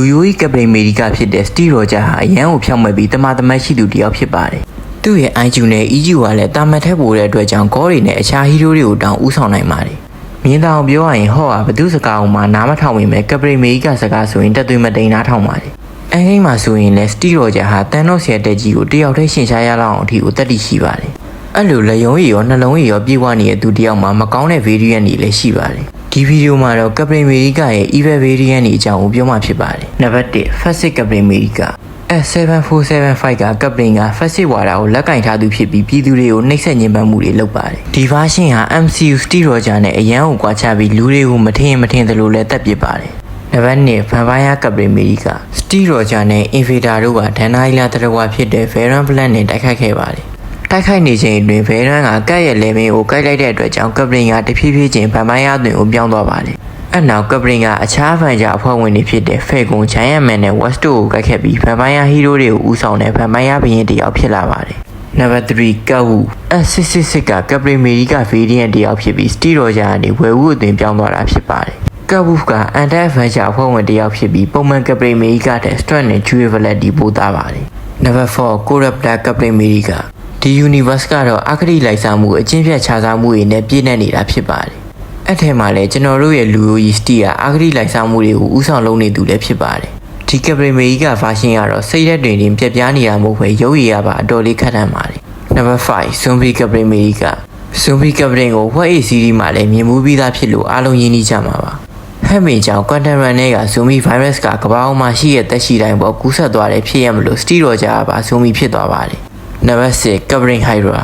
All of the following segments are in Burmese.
လူယိုကြီးကပရိအမေရိကဖြစ်တဲ့ Steve Rogers ဟာအရန်ကိုဖြောက်မဲ့ပြီးတမန်ရှိသူတယောက်ဖြစ်ပါတယ်။သူ့ရဲ့ IQ နဲ့ EQ ကလည်းတာမတ်ထက်ပိုတဲ့အတွက်ကြောင့်ဂေါတွေနဲ့အခြားဟီးရိုးတွေကိုတောင်ဦးဆောင်နိုင်ပါတယ်။မြင်တောင်ပြောရရင်ဟော့ဟာဘသူစကားအောင်မှနားမထောင်မိမဲ့ကပရိအမေရိကစကားဆိုရင်တက်သွေးမတိန်နားထောင်ပါတယ်။အငိမ့်မှာဆိုရင်လည်း Steve Rogers ဟာတန်တော့ဆရာတက်ကြီးကိုတယောက်တည်းရှင်းရှားရလောက်အောင်အထိကိုတက်တည်ရှိပါတယ်။အဲ့လိုလက်ယုံရည်ရောနှလုံးရည်ရောပြေဝနေတဲ့သူတယောက်မှာမကောင်းတဲ့ variant တွေလည်းရှိပါတယ်။ဒီဗီဒီယိုမှာတော့ကပရိအမေရိကရဲ့ evil variant တွေအကြောင်းကိုပြောမှဖြစ်ပါတယ်။နံပါတ်1 Fascist ကပရိအမေရိက7475ကကပလင်က Fascist ဝါဒကိုလက်ကင်ထားသူဖြစ်ပြီးပြည်သူတွေကိုနှိပ်စက်ညှဉ်းပန်းမှုတွေလုပ်ပါတယ်။ဒီ version ဟာ MCU Steve Rogers နဲ့အရန်ကိုကွာခြားပြီးလူတွေကိုမထင်သလိုလဲတက်ပစ်ပါတယ်။နံပါတ်2 Vampire ကပရိအမေရိက Steve Rogers နဲ့ Invader တို့ကဒဏ္ဍာရီလာတရဝါဖြစ်တဲ့ Variant Plan နဲ့တိုက်ခိုက်ခဲ့ပါတယ်။တိုက်ခိုက်နေချိန်အတွင်း Variant ကကတ်ရဲ့ level ကိုကိုက်လိုက်တဲ့အတွက်ကြောင့်ကပလင်ကတဖြည်းဖြည်းချင်း Vampire အတွင်ကိုပြောင်းသွားပါတယ်။အဲ့နောက်ကပရင်ကအခြားဖန်ဂျာအဖွဲ့ဝင်တွေဖြစ်တဲ့ဖေကွန်ဂျိုင်ယန်မန်နဲ့ဝက်စတိုကိုကိုက်ခဲ့ပြီးဗန်ပိုင်ယာဟီးရိုးတွေကိုဦးဆောင်တဲ့ဗန်ပိုင်ယာဘရင်တယောက်ဖြစ်လာပါတယ်။နံပါတ်3ကတ်ဝူ666ကကပရိအမေရိကဗီဒီယန်တယောက်ဖြစ်ပြီးစတီရောဂျာကနေဝယ်ဝူအသွင်ပြောင်းသွားတာဖြစ်ပါတယ်။ကတ်ဝူကအန်တာဖန်ဂျာအဖွဲ့ဝင်တယောက်ဖြစ်ပြီးပုံမှန်ကပရိအမေရိကတဲ့ strength နဲ့ durability ပိုသားပါတယ်။နံပါတ်4ကိုရပ်ပလာကပရိအမေရိကဒီ universe ကတော့အခရီးလိုက်စားမှုအချင်းဖြတ်ခြားစားမှုတွေနဲ့ပြည့်နေနေတာဖြစ်ပါတယ်။အဲ့ထဲမှာလည်းကျွန်တော်တို့ရဲ့လူယိုကြီးစတီကအာဂရိလိုက်စားမှုတွေကိုဦးဆောင်လုပ်နေသူလည်းဖြစ်ပါတယ်။ဒီကပရိအမေရိက version ကတော့စိတ်ရက်တွေတင်ပြက်ပြားနေတာမဟုတ်ပဲရုပ်ရည်ရပါအတော်လေးခက်ထန်ပါတယ်။ နံပါတ်5 Zombie ကပရိအမေရိက Zombie ကပရိကို What A series မှာလည်းမြင်မှုပြီးသားဖြစ်လို့အားလုံးရင်းနှီးကြမှာပါ။ဟဲ့မေကြောင့် Quantum Run နဲ့က Zombie virus ကကမ္ဘာပေါ်မှာရှိတဲ့သက်ရှိတိုင်းပေါ်ကူးဆက်သွားတဲ့ဖြစ်ရမလို့ Steve Rogers ကပါ Zombie ဖြစ်သွားပါတယ်။နံပါတ်6 ကပရိ Hydra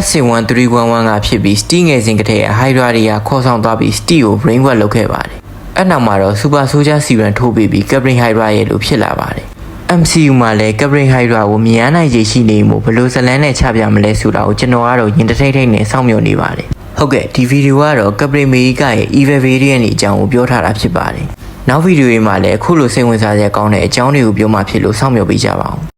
S1311 ကဖြစ်ပြီး Steve ငယ်စဉ်ကတည်းက Hydra တွေကခေါ်ဆောင်သွားပြီး Steve ကို brain wash လုပ်ခဲ့ပါတယ်။အဲ့နောက်မှာတော့ Super Soldier Serum ထိုးပေးပြီး Captain Hydra ရဲ့လိုဖြစ်လာပါတယ်။ MCU မှာလည်း Captain Hydra ကိုမြင်ရနိုင်ခြေရှိနေမှုဘလို့ဇလန်းနဲ့ချပြမလဲဆိုတာကိုကျွန်တော်ကတော့ရင်တထိတ်ထိတ်နဲ့စောင့်မျှော်နေပါတယ်။ဟုတ်ကဲ့ဒီဗီဒီယိုကတော့ Captain America ရဲ့ Evil Variant တွေအကြောင်းကိုပြောထားတာဖြစ်ပါတယ်။နောက်ဗီဒီယိုတွေမှာလည်းအခုလိုစိတ်ဝင်စားစရာကောင်းတဲ့အကြောင်းတွေကိုပြောမှဖြစ်လို့စောင့်မျှော်ပေးကြပါဦး။